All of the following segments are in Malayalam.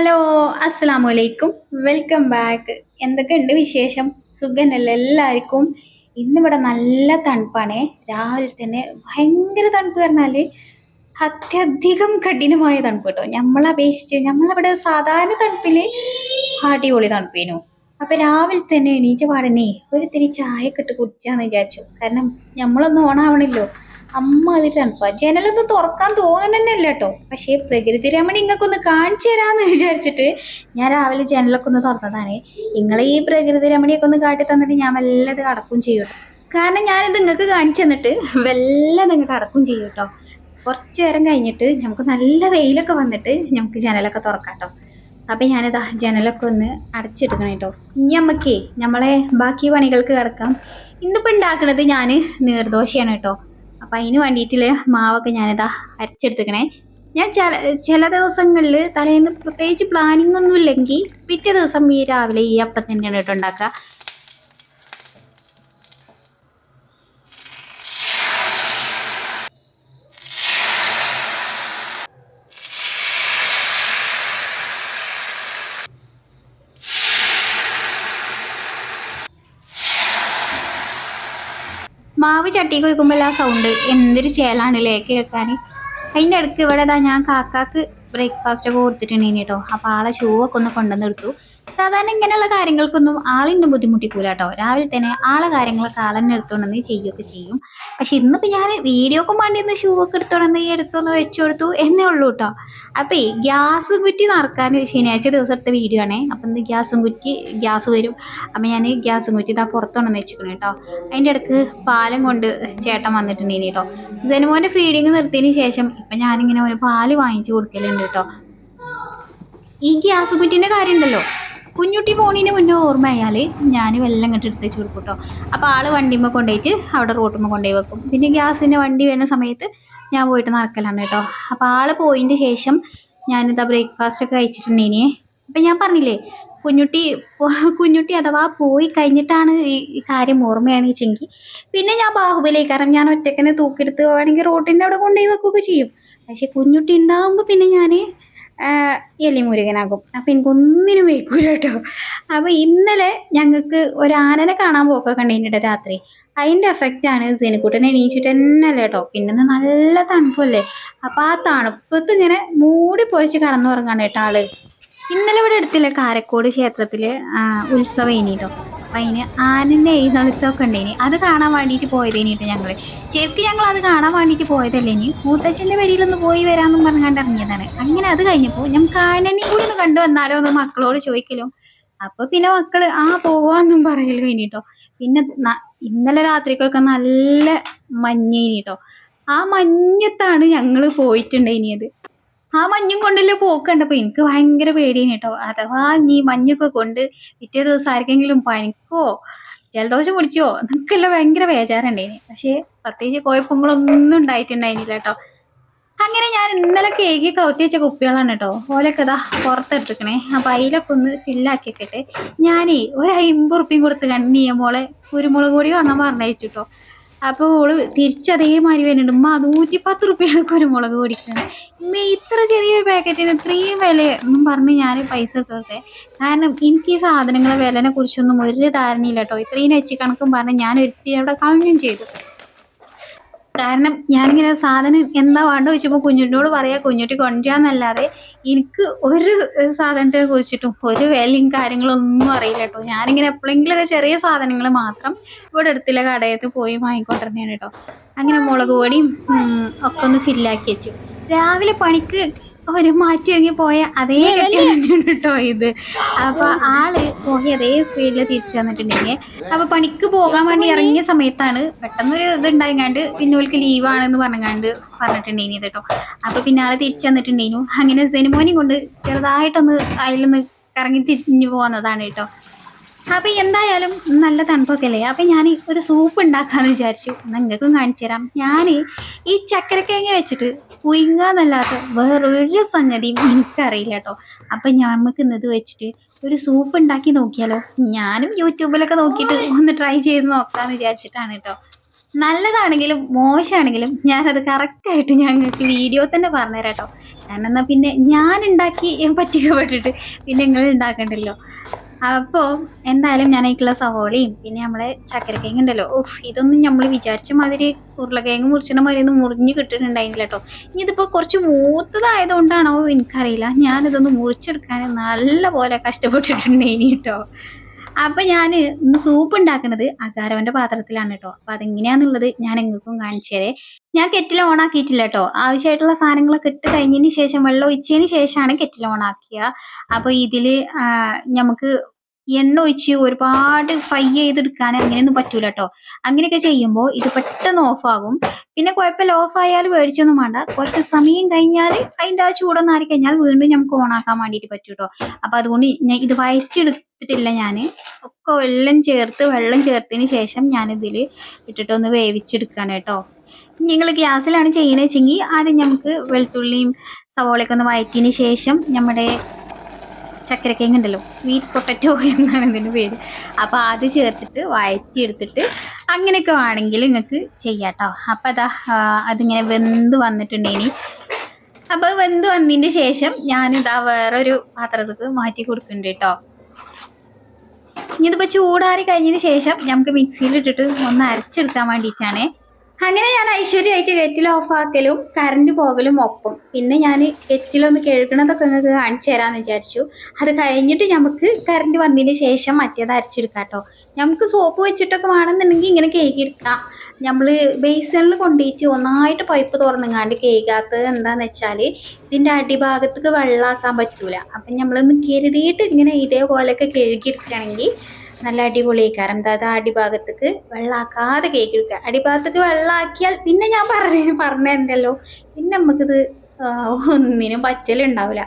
ഹലോ, അസ്സലാമു അലൈക്കും. Welcome back. എന്തൊക്കെയുണ്ട് വിശേഷം? സുഖനല്ലേ എല്ലാവർക്കും? ഇന്നിവിടെ നല്ല തണുപ്പാണേ. രാവിലെ തന്നെ ഭയങ്കര തണുപ്പ് പറഞ്ഞാല് അത്യധികം കഠിനമായ തണുപ്പ് കേട്ടോ. നമ്മളെ അപേക്ഷിച്ച് നമ്മളിവിടെ സാധാരണ തണുപ്പില് അടിപൊളി തണുപ്പേനു. അപ്പൊ രാവിലെ തന്നെ എണീച്ച പാടനെ ഒരു തിരി ചായ ഒക്കെ ഇട്ട് കുടിച്ചാന്ന് വിചാരിച്ചു. കാരണം നമ്മളൊന്നും ഓണാവണല്ലോ. അമ്മ അതിൽ തണുപ്പാ. ജനലൊന്നും തുറക്കാൻ തോന്നണന്നല്ല കേട്ടോ. പക്ഷേ പ്രകൃതി രമണി ഇങ്ങക്കൊന്ന് കാണിച്ചു തരാന്ന് വിചാരിച്ചിട്ട് ഞാൻ രാവിലെ ജനലൊക്കെ ഒന്ന് തുറന്നതാണ്. നിങ്ങളെ ഈ പ്രകൃതി രമണിയൊക്കെ ഒന്ന് കാട്ടി തന്നിട്ട് ഞാൻ വല്ലത് അടക്കും ചെയ്യും ട്ടോ. കാരണം ഞാനിത് നിങ്ങൾക്ക് കാണിച്ചു തന്നിട്ട് വല്ലത് ഇങ്ങോട്ട് അടക്കും ചെയ്യും കേട്ടോ. കുറച്ചു നേരം കഴിഞ്ഞിട്ട് നമുക്ക് നല്ല വെയിലൊക്കെ വന്നിട്ട് നമുക്ക് ജനലൊക്കെ തുറക്കാം കേട്ടോ. അപ്പൊ ഞാനിതാ ജനലൊക്കെ ഒന്ന് അടച്ചിട്ടിക്കണം കേട്ടോ. ഇനി നമ്മക്കേ നമ്മളെ ബാക്കി പണികൾക്ക് കിടക്കാം. ഇന്നിപ്പോ ഉണ്ടാക്കുന്നത് ഞാൻ നീർദോശയാണ് കേട്ടോ. അപ്പൊ അതിന് വേണ്ടിയിട്ടുള്ള മാവൊക്കെ ഞാനിതാ അരച്ചെടുത്തിക്കണേ. ഞാൻ ചില ദിവസങ്ങളിൽ തലേന്ന് പ്രത്യേകിച്ച് പ്ലാനിങ് ഒന്നും ഇല്ലെങ്കിൽ പിറ്റേ ദിവസം ഈ രാവിലെ ഈ അപ്പം തന്നെയാണ് കേട്ടോ ഉണ്ടാക്കുക. മാവ് ചട്ടിക്ക് വയ്ക്കുമ്പോൾ ആ സൗണ്ട് എന്തൊരു ചേലാണല്ലേ കേൾക്കാൻ. അതിൻ്റെ ഇടയ്ക്ക് ഇവിടെ ഞാൻ കാക്കാക്ക് ബ്രേക്ക്ഫാസ്റ്റ് ഒക്കെ കൊടുത്തിട്ടുണ്ടെങ്കിൽ കേട്ടോ. അപ്പോൾ ആളെ ഷൂ ഒക്കെ ഒന്ന് കൊണ്ടുവന്ന് എടുത്തു. സാധാരണ ഇങ്ങനെയുള്ള കാര്യങ്ങൾക്കൊന്നും ആളിൻ്റെ ബുദ്ധിമുട്ടിക്കൂല കേട്ടോ. രാവിലെ തന്നെ ആളെ കാര്യങ്ങളൊക്കെ ആളെന്നെ എടുത്തോണ്ടെന്ന് ചെയ്യുകയൊക്കെ ചെയ്യും. പക്ഷെ ഇന്നിപ്പോൾ ഞാൻ വീഡിയോക്കും വേണ്ടി ഒന്ന് ഷൂ ഒക്കെ എടുത്തോന്ന് വെച്ചു കൊടുത്തു എന്നേ ഉള്ളൂ കേട്ടോ. അപ്പോൾ ഗ്യാസ് കുറ്റി നിറക്കാൻ ശനിയാഴ്ച ദിവസം എടുത്ത വീഡിയോ ആണേ. അപ്പം ഇന്ന് ഗ്യാസ് വരും. അപ്പം ഞാൻ ഗ്യാസും കുറ്റി ഇതാ പുറത്തോണ്ടെന്ന് വെച്ചിരിക്കണം കേട്ടോ. അതിൻ്റെ ഇടയ്ക്ക് പാലം കൊണ്ട് ചേട്ടൻ വന്നിട്ടുണ്ടെങ്കിൽ കേട്ടോ. ജനുമോൻ്റെ ഫീഡിങ് നിർത്തിയതിന് ശേഷം ഇപ്പം ഞാനിങ്ങനെ ഒരു പാല് വാങ്ങിച്ചു കൊടുക്കലുണ്ട് കേട്ടോ. ഈ ഗ്യാസ് കുറ്റിൻ്റെ കാര്യം ഉണ്ടല്ലോ, കുഞ്ഞുട്ടി പോണീന് മുന്നേ ഓർമ്മയാൽ ഞാൻ വെള്ളം ഇങ്ങോട്ട് എടുത്ത് വെച്ച് കൊടുക്കും കേട്ടോ. അപ്പോൾ ആൾ വണ്ടിമ്മ കൊണ്ടുപോയിട്ട് അവിടെ റോട്ടുമ്മ കൊണ്ടുപോയി വെക്കും. പിന്നെ ഗ്യാസിൻ്റെ വണ്ടി വരുന്ന സമയത്ത് ഞാൻ പോയിട്ട് നടക്കലാണ് കേട്ടോ. അപ്പോൾ ആൾ പോയതിൻ്റെ ശേഷം ഞാനിതാ ബ്രേക്ക്ഫാസ്റ്റ് ഒക്കെ കഴിച്ചിട്ടുണ്ടേനെ. അപ്പം ഞാൻ പറഞ്ഞില്ലേ, കുഞ്ഞുട്ടി അഥവാ പോയി കഴിഞ്ഞിട്ടാണ് ഈ കാര്യം ഓർമ്മയാണ് വെച്ചെങ്കിൽ പിന്നെ ഞാൻ ബാഹുബലി. കാരണം ഞാൻ ഒറ്റക്കനെ തൂക്കിയെടുത്ത് വേണമെങ്കിൽ റോട്ടിൻ്റെ അവിടെ കൊണ്ടുപോയി വെക്കുകയൊക്കെ ചെയ്യും. പക്ഷെ കുഞ്ഞുട്ടി ഉണ്ടാകുമ്പോൾ പിന്നെ ഞാൻ എലി മുരുകനാകും. അപ്പം എനിക്കൊന്നിനും വയ്ക്കൂല കേട്ടോ. അപ്പോൾ ഇന്നലെ ഞങ്ങൾക്ക് ഒരു ആനനെ കാണാൻ പോക്കൊക്കെ കണ്ടിട്ട് രാത്രി. അതിൻ്റെ എഫക്റ്റാണ് ജനിക്കുട്ടനെ എണീച്ചിട്ട് തന്നെ അല്ലേ കേട്ടോ. പിന്നെ നല്ല തണുപ്പല്ലേ. അപ്പോൾ ആ തണുപ്പത്ത് ഇങ്ങനെ മൂടി പൊഴിച്ച് കടന്നുറങ്ങാണ് കേട്ടോ ആള്. ഇന്നലെ ഇവിടെ അടുത്തില്ലേ കാരക്കോട് ക്ഷേത്രത്തിൽ ഉത്സവം ഇനിട്ടോ. അപ്പം അതിന് ആനൻ്റെ എഴുന്നള്ളത്തൊക്കെ ഉണ്ടേനി. അത് കാണാൻ വേണ്ടിയിട്ട് പോയതേനിട്ട് ഞങ്ങൾ. ശരിക്കും ഞങ്ങൾ അത് കാണാൻ വേണ്ടിയിട്ട് പോയതല്ലേ. ഇനി മൂത്തച്ഛൻ്റെ വരിയിലൊന്ന് പോയി വരാമെന്നും പറഞ്ഞുകൊണ്ട് ഇറങ്ങിയതാണ്. അങ്ങനെ അത് കഴിഞ്ഞപ്പോൾ ഞങ്ങൾക്ക് ആനനെയും കൂടി ഒന്ന് കണ്ടു വന്നാലോ എന്ന് മക്കളോട് ചോദിക്കലും. അപ്പോൾ പിന്നെ മക്കള് പോവാന്നും പറയലും ഇനിട്ടോ. പിന്നെ ഇന്നലെ രാത്രിക്കൊക്കെ നല്ല മഞ്ഞേനിട്ടോ. ആ മഞ്ഞത്താണ് ഞങ്ങൾ പോയിട്ടുണ്ടായിനിയത്. ആ മഞ്ഞും കൊണ്ടല്ലേ പോക്ക് കണ്ടപ്പോൾ എനിക്ക് ഭയങ്കര പേടിയാണ് കേട്ടോ. അഥവാ ഈ മഞ്ഞൊക്കെ കൊണ്ട് പിറ്റേ ദിവസം ആർക്കെങ്കിലും പനിക്കോ ജലദോഷം പിടിച്ചോ എന്നൊക്കെല്ലാം ഭയങ്കര ബേജാറുണ്ടായിന്. പക്ഷേ പ്രത്യേകിച്ച് കുഴപ്പങ്ങളൊന്നും ഉണ്ടായിട്ടുണ്ടായിരുന്നില്ല കേട്ടോ. അങ്ങനെ ഞാൻ ഇന്നലെ കേക്ക് കൗത്തി വെച്ച കുപ്പികളാണ് കേട്ടോ. ഓലൊക്കെ ഇതാ പുറത്തെടുത്തിക്കണേ. അപ്പം അതിലൊക്കെ ഒന്ന് ഫില്ലാക്കി വെക്കട്ടെ. ഞാനേ ഒരു 50 ഉറുപ്പ്യം കൊടുത്ത് കണ്ണി മോളെ കുരുമുളക് പൊടി വാങ്ങാൻ പറഞ്ഞയച്ചു കേട്ടോ. അപ്പോൾ ഓള് തിരിച്ചതേമാതിരി വരുന്നുണ്ട്. ഉമ്മ 110 ഉറുപ്പ്യാണ് കുരുമുളക് പൊടിക്കുന്നത്. ഉമ്മ ഇത്ര ചെറിയൊരു പാക്കറ്റിന് ഇത്രയും വില എന്നും പറഞ്ഞ് ഞാൻ പൈസ എടുത്തോട്ടെ. കാരണം എനിക്ക് ഈ സാധനങ്ങളെ വിലനെ കുറിച്ചൊന്നും ഒരു ധാരണയില്ല കേട്ടോ. ഇത്രയും വെച്ച് കണക്കും പറഞ്ഞ് ഞാൻ ഒരിത്തിരി അവിടെ കളഞ്ഞും ചെയ്തു. കാരണം ഞാനിങ്ങനെ സാധനം എന്താ വേണ്ട ചോദിച്ചപ്പോൾ കുഞ്ഞുട്ടിയോട് പറയാ, കുഞ്ഞുട്ടി കൊണ്ടുവരാന്നല്ലാതെ എനിക്ക് ഒരു സാധനത്തെ കുറിച്ചിട്ടും ഒരു വിലയും കാര്യങ്ങളൊന്നും അറിയില്ല കേട്ടോ. ഞാനിങ്ങനെ എപ്പോഴെങ്കിലുമൊക്കെ ചെറിയ സാധനങ്ങൾ മാത്രം ഇവിടെ അടുത്തുള്ള കടയിൽ പോയി വാങ്ങിക്കൊണ്ടിരുന്നതാണ് കേട്ടോ. അങ്ങനെ മുളക് പൊടിയും ഒക്കെ ഒന്ന് ഫില്ലാക്കി വെച്ചു. രാവിലെ പണിക്ക് ഒരു മാറ്റി ഇറങ്ങി പോയ അതേ കെട്ടിയാണ് കേട്ടോ ഇത്. അപ്പോൾ ആള് പോയി അതേ സ്പീഡിൽ തിരിച്ചു വന്നിട്ടുണ്ടെങ്കിൽ അപ്പോൾ പണിക്ക് പോകാൻ വേണ്ടി ഇറങ്ങിയ സമയത്താണ് പെട്ടെന്നൊരു ഇതുണ്ടായിങ്ങാണ്ട് പിന്നെ ഓൾക്ക് ലീവാണെന്ന് പറഞ്ഞിട്ടുണ്ടെങ്കിൽ കേട്ടോ. അപ്പോൾ പിന്നെ ആള് തിരിച്ചു വന്നിട്ടുണ്ടെങ്കിലും അങ്ങനെ സെനിമോനെയും കൊണ്ട് ചെറുതായിട്ടൊന്ന് അതിലൊന്ന് കറങ്ങി തിരിഞ്ഞു പോകുന്നതാണ് കേട്ടോ. അപ്പം എന്തായാലും നല്ല തണുപ്പൊക്കെ അല്ലേ. അപ്പം ഞാൻ ഒരു സൂപ്പ് ഉണ്ടാക്കാമെന്ന് വിചാരിച്ചു. നിങ്ങൾക്കും കാണിച്ചു തരാം. ഞാൻ ഈ ചക്കരക്കേങ്ങ വെച്ചിട്ട് പുഴുങ്ങാന്നല്ലാത്ത വേറൊരു സംഗതിയും എനിക്കറിയില്ല കേട്ടോ. അപ്പം നമുക്ക് ഇന്നത് വെച്ചിട്ട് ഒരു സൂപ്പ് ഉണ്ടാക്കി നോക്കിയാലോ. ഞാനും യൂട്യൂബിലൊക്കെ നോക്കിയിട്ട് ഒന്ന് ട്രൈ ചെയ്ത് നോക്കാമെന്ന് വിചാരിച്ചിട്ടാണ് കേട്ടോ. നല്ലതാണെങ്കിലും മോശമാണെങ്കിലും ഞാനത് കറക്റ്റായിട്ട് ഞങ്ങൾക്ക് വീഡിയോ തന്നെ പറഞ്ഞുതരാം കേട്ടോ. കാരണം എന്നാൽ പിന്നെ ഞാൻ ഉണ്ടാക്കി പറ്റിക്കപ്പെട്ടിട്ട് പിന്നെ നിങ്ങൾ ഉണ്ടാക്കണ്ടല്ലോ. അപ്പോൾ എന്തായാലും ഞാൻ അതിലേക്കുള്ള സവോളയും പിന്നെ നമ്മളെ ചക്കരക്കിഴങ്ങ് ഉണ്ടല്ലോ, ഇതൊന്നും നമ്മൾ വിചാരിച്ച മാതിരി ഉരുളക്കിഴങ്ങ് മുറിച്ചിട മാതിരി ഒന്നും മുറിഞ്ഞ് കിട്ടിയിട്ടുണ്ടായിരുന്നില്ല കേട്ടോ. ഇനി ഇതിപ്പോൾ കുറച്ച് മൂത്തതായതുകൊണ്ടാണോ എനിക്കറിയില്ല, ഞാനിതൊന്ന് മുറിച്ചെടുക്കാൻ നല്ല പോലെ കഷ്ടപ്പെട്ടിട്ടുണ്ടായിനി കേട്ടോ. അപ്പൊ ഞാൻ ഇന്ന് സൂപ്പ് ഉണ്ടാക്കുന്നത് അകാരവന്റെ പാത്രത്തിലാണ് കേട്ടോ. അപ്പൊ അതെങ്ങനെയാന്നുള്ളത് ഞാൻ എങ്ങൾക്കും കാണിച്ചു തരേ. ഞാൻ കെറ്റിൽ ഓൺ ആക്കിയിട്ടില്ല കേട്ടോ. ആവശ്യമായിട്ടുള്ള സാധനങ്ങളൊക്കെ ഇട്ട് കഴിഞ്ഞതിന് ശേഷം വെള്ളം ഒഴിച്ചതിന് ശേഷമാണ് കെറ്റിൽ ഓൺ ആക്കുക. അപ്പൊ ഇതില് നമുക്ക് എണ്ണ ഒഴിച്ച് ഒരുപാട് ഫ്രൈ ചെയ്തെടുക്കാൻ അങ്ങനെയൊന്നും പറ്റൂല കേട്ടോ. അങ്ങനെയൊക്കെ ചെയ്യുമ്പോൾ ഇത് പെട്ടെന്ന് ഓഫാകും. പിന്നെ കുഴപ്പമില്ല, ഓഫായാൽ മേടിച്ചൊന്നും വേണ്ട. കുറച്ച് സമയം കഴിഞ്ഞാൽ അതിൻ്റെ ആ ചൂടൊന്നും ആറി കഴിഞ്ഞാൽ വീണ്ടും നമുക്ക് ഓണാക്കാൻ വേണ്ടിയിട്ട് പറ്റും കേട്ടോ. അപ്പൊ അതുകൊണ്ട് ഇത് വയറ്റിയെടുത്തിട്ടില്ല ഞാൻ. ഒക്കെ വെള്ളം ചേർത്തതിന് ശേഷം ഞാനിതിൽ ഇട്ടിട്ടൊന്ന് വേവിച്ചെടുക്കുകയാണ് കേട്ടോ. നിങ്ങൾ ഗ്യാസിലാണ് ചെയ്യണമെന്ന് വെച്ചെങ്കിൽ ആദ്യം നമുക്ക് വെളുത്തുള്ളിയും സവോളയൊക്കെ ഒന്ന് വഴറ്റിയതിന് ശേഷം നമ്മുടെ ചക്കരക്കിഴങ്ങ് ഉണ്ടല്ലോ, സ്വീറ്റ് പൊട്ടറ്റോ എന്നാണ് ഇതിൻ്റെ പേര്, അപ്പോൾ അത് ചേർത്തിട്ട് വഴറ്റിയെടുത്തിട്ട് അങ്ങനെയൊക്കെ വേണമെങ്കിൽ നിങ്ങൾക്ക് ചെയ്യാം കേട്ടോ. അപ്പം അതിങ്ങനെ വെന്ത് വന്നിട്ടുണ്ടെങ്കിൽ അപ്പോൾ വെന്ത് വന്നതിൻ്റെ ശേഷം ഞാനിതാ വേറൊരു പാത്രത്തേക്ക് മാറ്റി കൊടുക്കുന്നുണ്ട് കേട്ടോ. ഇനി ഇതിപ്പോൾ ചൂടാറി കഴിഞ്ഞതിന് ശേഷം നമുക്ക് മിക്സിയിലിട്ടിട്ട് ഒന്ന് അരച്ചെടുക്കാൻ വേണ്ടിയിട്ടാണ്. അങ്ങനെ ഞാൻ ഐശ്വര്യമായിട്ട് കെറ്റിൽ ഓഫാക്കലും കറണ്ട് പോകലും ഒപ്പം. പിന്നെ ഞാൻ കെറ്റിലൊന്ന് കഴുകണതൊക്കെ നിങ്ങൾക്ക് കാണിച്ചു തരാമെന്ന് വിചാരിച്ചു. അത് കഴിഞ്ഞിട്ട് നമുക്ക് കറണ്ട് വന്നതിന് ശേഷം മറ്റേത് അരച്ചെടുക്കാം കേട്ടോ. നമുക്ക് സോപ്പ് വെച്ചിട്ടൊക്കെ വേണമെന്നുണ്ടെങ്കിൽ ഇങ്ങനെ കേക്കെടുക്കാം. നമ്മൾ ബേസണിൽ കൊണ്ടുപോയിട്ട് ഒന്നായിട്ട് പൈപ്പ് തുറന്നെങ്ങാണ്ട് കേൾക്കാത്തത് എന്താണെന്ന് വെച്ചാൽ ഇതിൻ്റെ അടിഭാഗത്തേക്ക് വെള്ളമാക്കാൻ പറ്റൂല. അപ്പം നമ്മളൊന്ന് കരുതിയിട്ട് ഇങ്ങനെ ഇതേപോലെയൊക്കെ കഴുകിയെടുക്കുകയാണെങ്കിൽ നല്ല അടിപൊളിയായിക്കാരം. അതായത് അടിഭാഗത്തേക്ക് വെള്ളമാക്കാതെ കേക്ക് എടുക്കുക. അടിഭാഗത്തേക്ക് വെള്ളമാക്കിയാൽ പിന്നെ ഞാൻ പറഞ്ഞല്ലോ, പിന്നെ നമുക്കിത് ഒന്നിനും പറ്റലുണ്ടാവില്ല.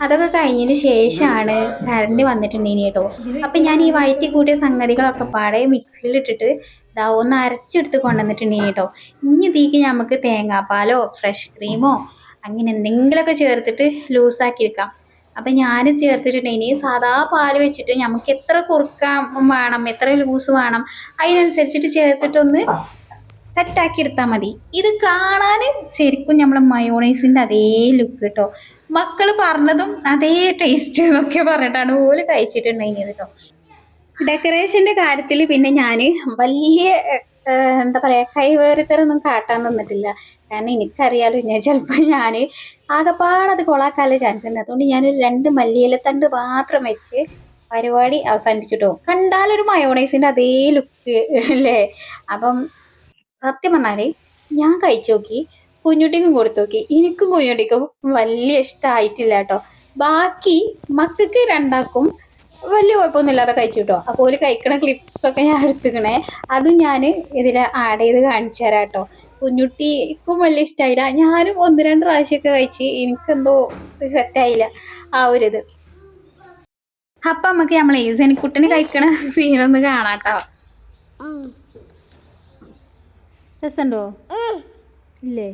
അതൊക്കെ കഴിഞ്ഞതിന് ശേഷമാണ് കറണ്ട് വന്നിട്ടുണ്ടെങ്കിൽ കേട്ടോ. അപ്പം ഞാൻ ഈ വയറ്റി കൂട്ടിയ സംഗതികളൊക്കെ പാടെ മിക്സിയിലിട്ടിട്ട് ഒന്ന് അരച്ചെടുത്ത് കൊണ്ടുവന്നിട്ടുണ്ടെങ്കിൽ കേട്ടോ. ഇനി ഇതിലേക്ക് നമുക്ക് തേങ്ങാപ്പാലോ ഫ്രഷ് ക്രീമോ അങ്ങനെ എന്തെങ്കിലുമൊക്കെ ചേർത്തിട്ട് ലൂസാക്കി എടുക്കാം. അപ്പം ഞാൻ ചേർത്തിട്ടുണ്ടെങ്കിൽ സാധാ പാൽ വെച്ചിട്ട് നമുക്ക് എത്ര കുറുക്കാൻ വേണം, എത്ര ലൂസ് വേണം, അതിനനുസരിച്ചിട്ട് ചേർത്തിട്ടൊന്ന് സെറ്റാക്കി എടുത്താൽ മതി. ഇത് കാണാൻ ശരിക്കും നമ്മളെ മയോണൈസിൻ്റെ അതേ ലുക്ക് കേട്ടോ. മക്കൾ പറഞ്ഞതും അതേ ടേസ്റ്റ് എന്നൊക്കെ പറഞ്ഞിട്ടാണ് ഓല് കഴിച്ചിട്ടുണ്ടെങ്കിൽ കേട്ടോ. ഡെക്കറേഷൻ്റെ കാര്യത്തിൽ പിന്നെ ഞാൻ വലിയ എന്താ പറയുക കൈവേറിത്തരൊന്നും കാട്ടാൻ നിന്നിട്ടില്ല. കാരണം എനിക്കറിയാലോ ചിലപ്പോൾ ഞാൻ ആകെപ്പാടത് കൊളാക്കാനുള്ള ചാൻസ് ഉണ്ട്. അതുകൊണ്ട് ഞാനൊരു 2 മല്ലിയിലത്തണ്ട് മാത്രം വെച്ച് പരിപാടി അവസാനിപ്പിച്ചിട്ടോ. കണ്ടാലൊരു മയോണൈസിൻ്റെ അതേ ലുക്ക് അല്ലേ. അപ്പം സത്യം പറഞ്ഞാൽ ഞാൻ കഴിച്ചു നോക്കി, കുഞ്ഞുട്ടിക്കും കൊടുത്തു നോക്കി. എനിക്കും കുഞ്ഞുട്ടിക്കും വലിയ ഇഷ്ടമായിട്ടില്ല കേട്ടോ. ബാക്കി മക്കൾക്ക് രണ്ടാക്കും വലിയ കുഴപ്പമൊന്നുമില്ലാതെ കഴിച്ചു കേട്ടോ. അപ്പോൾ ഒരു കഴിക്കണ ക്ലിപ്സൊക്കെ ഞാൻ എടുത്തുക്കണേ, അതും ഞാൻ ഇതിൽ ആഡ് ചെയ്ത് കാണിച്ചു തരാം കേട്ടോ. കുഞ്ഞുട്ടിക്കും വലിയ ഇഷ്ടമായില്ല. ഞാനും 1-2 പ്രാവശ്യമൊക്കെ കഴിച്ച് എനിക്കെന്തോ സെറ്റായില്ല ആ ഒരിത്. അപ്പം നമുക്ക് നമ്മളെ സെനിക്കുട്ടിന് കഴിക്കണ സീനൊന്ന് കാണാം കേട്ടോ. രസമുണ്ടോ? ഇല്ലേ?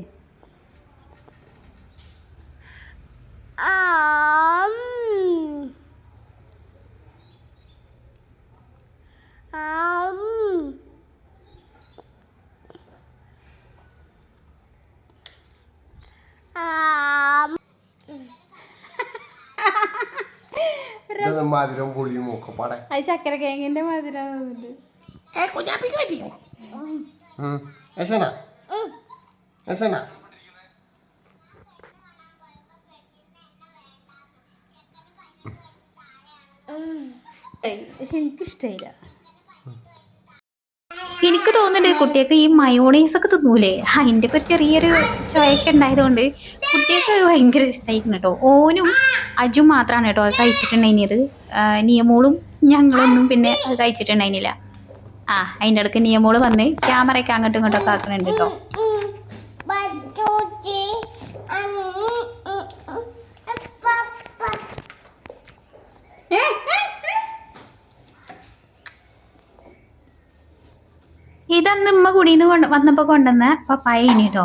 മധുരം പുളിയും ഒക്കെ പാടെ അത് ചക്കരക്കിഴങ്ങിന്റെ മധുരം. പക്ഷെ എനിക്കിഷ്ടായില്ല. എനിക്ക് തോന്നുന്നുണ്ട് കുട്ടികൾക്ക് ഈ മയോണൈസ് ഒക്കെ തിന്നൂലേ, അതിൻ്റെ ഒക്കെ ഒരു ചെറിയൊരു ചോയൊക്കെ ഉണ്ടായതുകൊണ്ട് കുട്ടികൾക്ക് ഭയങ്കര ഇഷ്ടമായിരുന്നു കേട്ടോ. ഓനും അജും മാത്രമാണ് കേട്ടോ അത് കഴിച്ചിട്ടുണ്ടായിരുന്നത്. നിയമോളും ഞങ്ങളൊന്നും പിന്നെ അത് കഴിച്ചിട്ടുണ്ടായിരുന്നില്ല. അതിൻ്റെ ഇടയ്ക്ക് നിയമോള് വന്ന് ക്യാമറയൊക്കെ അങ്ങോട്ടും ഇങ്ങോട്ടൊക്കെ ആക്കുന്നുണ്ട് കേട്ടോ. ഇതന്ന് ഇമ്മ കുടിയിൽ നിന്ന് വന്നപ്പോൾ കൊണ്ടുവന്ന പപ്പായ ഇനി കേട്ടോ.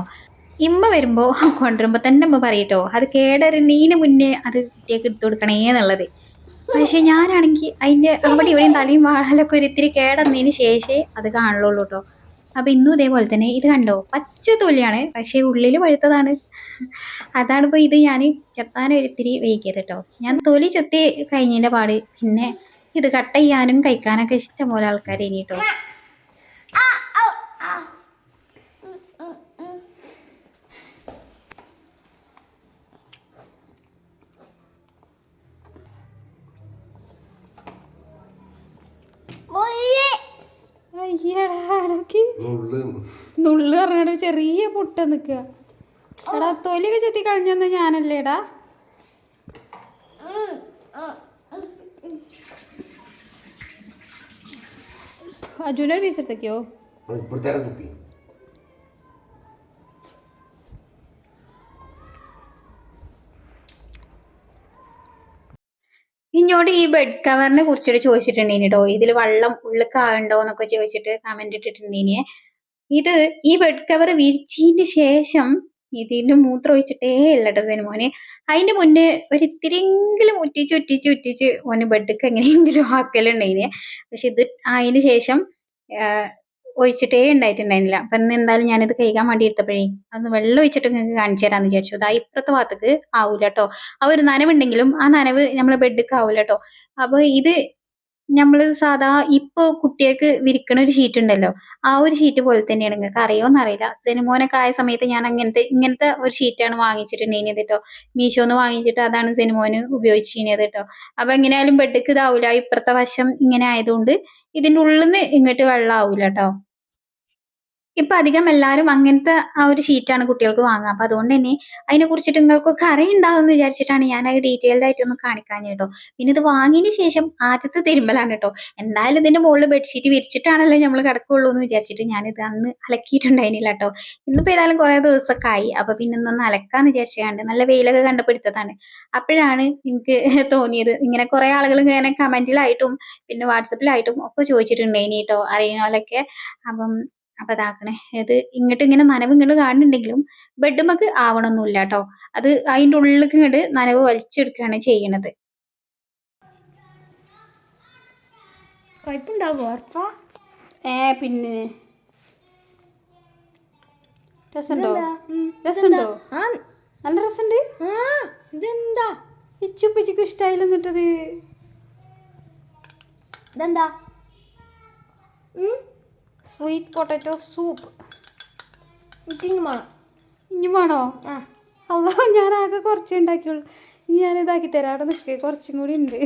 ഇമ്മ വരുമ്പോൾ കൊണ്ടുവരുമ്പോൾ തന്നെ ഇമ്മ പറയട്ടോ അത് കേടരുന്നതിന് മുന്നേ അത് കുട്ടിയൊക്കെ എടുത്തു കൊടുക്കണേ എന്നുള്ളത്. പക്ഷെ ഞാനാണെങ്കിൽ അതിൻ്റെ അവിടെ ഇവിടെയും തലയും വാഴലൊക്കെ ഒരിത്തിരി കേടന്നതിന് ശേഷമേ അത് കാണുള്ളൂ കേട്ടോ. അപ്പം ഇന്നും ഇതേപോലെ തന്നെ ഇത് കണ്ടോ പച്ച തൊലിയാണ് പക്ഷേ ഉള്ളിൽ പഴുത്തതാണ്. അതാണ് ഇപ്പോൾ ഇത് ഞാൻ ചെത്താനൊരിത്തിരി വൈകിയത് കേട്ടോ. ഞാൻ തൊലി ചെത്തി കഴിഞ്ഞതിൻ്റെ പാട് പിന്നെ ഇത് കട്ട് ചെയ്യാനും കഴിക്കാനൊക്കെ ഇഷ്ടംപോലെ ആൾക്കാർ ഇനി കേട്ടോ. നുള്ളു പറഞ്ഞാൽ ചെറിയ പൊട്ട നിൽക്കുക. എടാ തൊലിയൊക്കെ ചെത്തി കളഞ്ഞെന്ന് ഞാനല്ലേടാ. അജുനൊരു പീസ് എടുത്തേക്കോ. ഇങ്ങോട്ട് ഈ ബെഡ് കവറിനെ കുറിച്ചിട്ട് ചോദിച്ചിട്ടുണ്ടേനി കേട്ടോ. ഇതിൽ വെള്ളം ഉള്ളിക്കാവുണ്ടോ എന്നൊക്കെ ചോദിച്ചിട്ട് കമന്റ് ഇട്ടിട്ടുണ്ടേനി. ഇത് ഈ ബെഡ് കവർ വിരിച്ചതിന് ശേഷം ഇതിന് മൂത്രം ഒഴിച്ചിട്ടേ ഇല്ല കേട്ടോ സിനിമോന്. അതിന്റെ മുന്നേ ഒരു ഇത്തിരിയെങ്കിലും ഉറ്റിച്ച് ഓന് ബെഡ്ക്ക് എങ്ങനെയെങ്കിലും ആക്കലുണ്ടായിന്. പക്ഷെ ഇത് അതിന് ശേഷം ഒഴിച്ചിട്ടേ ഉണ്ടായിട്ടുണ്ടായിരുന്നില്ല. അപ്പൊ ഇന്ന് എന്തായാലും ഞാനിത് കഴിക്കാൻ വേണ്ടി എടുത്തപ്പോഴേ അന്ന് വെള്ളം ഒഴിച്ചിട്ട് നിങ്ങൾക്ക് കാണിച്ചു തരാന്ന് വിചാരിച്ചു. അതാ ഇപ്പുറത്തെ ഭാഗത്തേക്ക് ആവൂല കേട്ടോ. ആ ഒരു നനവുണ്ടെങ്കിലും ആ നനവ് നമ്മളെ ബെഡ്ക്ക് ആവൂല കേട്ടോ. അപ്പൊ ഇത് നമ്മള് സാധാ ഇപ്പൊ കുട്ടികൾക്ക് വിരിക്കണ ഒരു ഷീറ്റ് ഉണ്ടല്ലോ, ആ ഒരു ഷീറ്റ് പോലെ തന്നെയാണ്. നിങ്ങൾക്ക് അറിയോന്ന് അറിയില്ല. സെനിമോനൊക്കെ ആയ സമയത്ത് ഞാൻ ഇങ്ങനത്തെ ഒരു ഷീറ്റാണ് വാങ്ങിച്ചിട്ടുണ്ടായിരുന്നത് കേട്ടോ. മീഷോന്ന് വാങ്ങിച്ചിട്ട് അതാണ് സെനിമോന് ഉപയോഗിച്ചിരുന്നത് കേട്ടോ. അപ്പൊ എങ്ങനെയായാലും ബെഡ്ക്ക് ഇതാവൂല. ഇപ്പുറത്തെ വശം ഇങ്ങനെ ആയതുകൊണ്ട് ഇതിന്റെ ഉള്ളിൽ നിന്ന് ഇങ്ങോട്ട് വെള്ളം ആവൂല കേട്ടോ. ഇപ്പൊ അധികം എല്ലാവരും അങ്ങനത്തെ ആ ഒരു ഷീറ്റാണ് കുട്ടികൾക്ക് വാങ്ങുക. അപ്പൊ അതുകൊണ്ട് തന്നെ അതിനെ കുറിച്ചിട്ട് നിങ്ങൾക്കൊക്കെ അറിയുണ്ടാവും എന്ന് വിചാരിച്ചിട്ടാണ് ഞാൻ അത് ഡീറ്റെയിൽഡ് ആയിട്ടൊന്ന് കാണിക്കാൻ കേട്ടോ. പിന്നെ ഇത് വാങ്ങിയതിന് ശേഷം ആദ്യത്തെ തിരുമ്പലാണ് കേട്ടോ. എന്തായാലും ഇതിന്റെ മുകളിൽ ബെഡ്ഷീറ്റ് വിരിച്ചിട്ടാണല്ലോ നമ്മൾ കിടക്കുള്ളൂ എന്ന് വിചാരിച്ചിട്ട് ഞാനിത് അന്ന് അലക്കിയിട്ടുണ്ടായിരുന്നില്ല കേട്ടോ. ഇന്നിപ്പോ ഏതായാലും കുറെ ദിവസമൊക്കെ ആയി. അപ്പൊ പിന്നെ ഇന്നൊന്ന് അലക്കാന്ന് വിചാരിച്ചാണ്ട് നല്ല വെയിലൊക്കെ കണ്ടപ്പെടുത്തതാണ്. അപ്പോഴാണ് എനിക്ക് തോന്നിയത്, ഇങ്ങനെ കുറെ ആളുകൾ ഇങ്ങനെ കമന്റിലായിട്ടും പിന്നെ വാട്സപ്പിലായിട്ടും ഒക്കെ ചോദിച്ചിട്ടുണ്ടായിനി കേട്ടോ, അറിയണോലൊക്കെ. അപ്പൊ ഇതാക്കണേ, ഇത് ഇങ്ങോട്ട് ഇങ്ങനെ നനവ് ഇങ്ങോട്ട് കാണുന്നുണ്ടെങ്കിലും ബെഡുമക്ക് ആവണമൊന്നുമില്ല കേട്ടോ. അത് അതിൻ്റെ ഉള്ളിലേക്ക് ഇങ്ങോട്ട് നനവ് വലിച്ചെടുക്കുകയാണ് ചെയ്യണത്. കുഴപ്പമുണ്ടാവോ ഉറപ്പാ? പിന്നെ രസമുണ്ടോ? രസമുണ്ടോ? നല്ല രസമുണ്ട്. ഇതെന്താ ഇച്ചുപ്പച്ചിക്കും ഇഷ്ടായില്ല എന്നിട്ടത്. ഇതെന്താ? Sweet potato soup. ഇനി വേണോ? അല്ലോ, ഞാൻ ആകെ കുറച്ചേ ഉണ്ടാക്കിയുള്ളൂ. ഇനി ഞാൻ ഇതാക്കി തരാം. അവിടെ നിൽക്കുക, കുറച്ചും കൂടി ഉണ്ട്.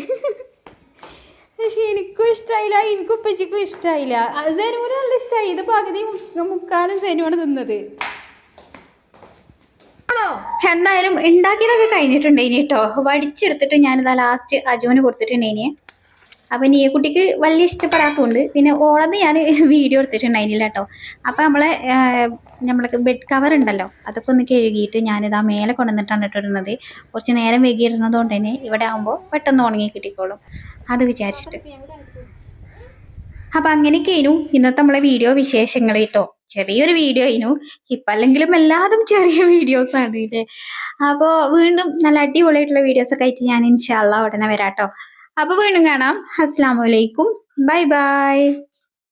പക്ഷെ എനിക്കും ഇഷ്ടമായില്ല, എനിക്കും ഉപ്പച്ചിക്കും ഇഷ്ടമായില്ല. സെനുവിന് നല്ല ഇഷ്ടമായി. ഇത് പകുതി മുക്കാലും സെനുവാണ് തിന്നത്. എന്തായാലും ഉണ്ടാക്കിയതൊക്കെ കഴിഞ്ഞിട്ടുണ്ടേനി കേട്ടോ. വടിച്ചെടുത്തിട്ട് ഞാനിതാ ലാസ്റ്റ് അജുവിന് കൊടുത്തിട്ടുണ്ടേനി. അപ്പം നീ കുട്ടിക്ക് വലിയ ഇഷ്ടപ്പെടാത്തതുകൊണ്ട് പിന്നെ ഓളത് ഞാൻ വീഡിയോ എടുത്തിട്ടുണ്ടായിരുന്നില്ല കേട്ടോ. അപ്പം നമ്മൾക്ക് ബെഡ് കവർ ഉണ്ടല്ലോ, അതൊക്കെ ഒന്ന് കഴുകിയിട്ട് ഞാനിതാ മേലെ കൊണ്ടുവന്നിട്ടാണ് ഇട്ടിരുന്നത്. കുറച്ച് നേരം വൈകിയിടുന്നത് കൊണ്ട് തന്നെ ഇവിടെ ആകുമ്പോൾ പെട്ടെന്ന് ഉണങ്ങി കിട്ടിക്കോളും അത് വിചാരിച്ചിട്ട്. അപ്പം അങ്ങനെയൊക്കെയായിരുന്നു ഇന്നത്തെ നമ്മളെ വീഡിയോ വിശേഷങ്ങൾ കേട്ടോ. ചെറിയൊരു വീഡിയോ ആയിരുന്നു. ഇപ്പം അല്ലെങ്കിലും എല്ലാതും ചെറിയ വീഡിയോസാണ് ഇല്ലേ. അപ്പോൾ വീണ്ടും നല്ല അടിപൊളിയായിട്ടുള്ള വീഡിയോസൊക്കെ ആയിട്ട് ഞാൻ ഇൻഷാ അല്ലാഹ് ഉടനെ വരാം കേട്ടോ. അപ്പോൾ വീണ്ടും കാണാം. അസ്സലാമു അലൈക്കും. Bye bye.